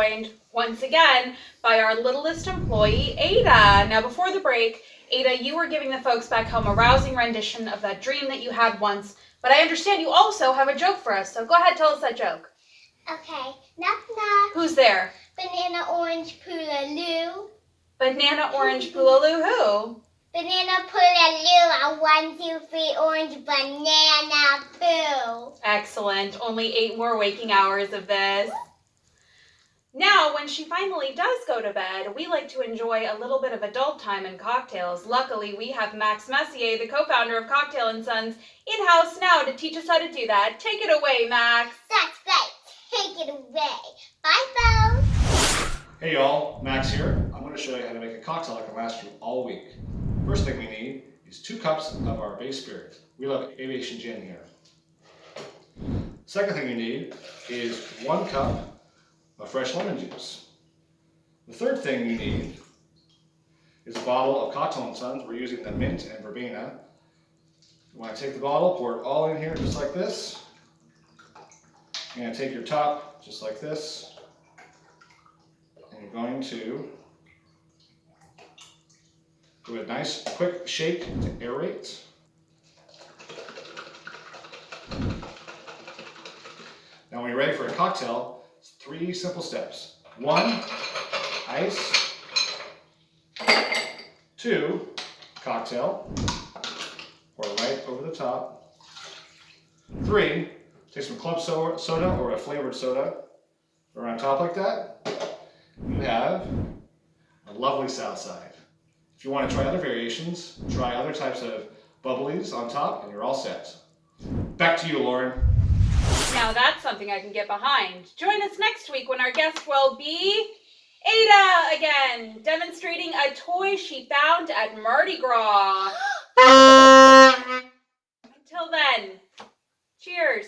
joined once again by our littlest employee, Ada. Now, before the break, Ada, you were giving the folks back home a rousing rendition of that dream that you had once, but I understand you also have a joke for us, so go ahead, tell us that joke. Okay. Knock, knock. Who's there? Banana, orange, poolaloo. Banana, orange, poolaloo, who? Banana, poolaloo. 1, 2, 3, orange, banana, poo. Excellent. Only 8 more waking hours of this. Now, when she finally does go to bed, we like to enjoy a little bit of adult time and cocktails. Luckily, we have Max Messier, the co-founder of Cocktail & Sons, in-house now to teach us how to do that. Take it away, Max. That's right. Take it away. Bye, folks. Hey y'all, Max here. I'm going to show you how to make a cocktail that can last you all week. First thing we need is 2 cups of our base spirit. We love Aviation Gin here. Second thing you need is 1 cup of fresh lemon juice. The third thing you need is a bottle of Cocktail & Sons. We're using the mint and verbena. You want to take the bottle, pour it all in here just like this. You're going to take your top just like this. And you're going to do a nice quick shake to aerate. Now when you're ready for a cocktail, it's 3 simple steps. 1, ice. 2, cocktail. Pour it right over the top. 3, take some club soda or a flavored soda. Or on top like that, you have a lovely Southside. If you want to try other variations, try other types of bubblies on top and you're all set. Back to you, Lauren. Now that's something I can get behind. Join us next week when our guest will be Ada again, demonstrating a toy she found at Mardi Gras. Until then, cheers.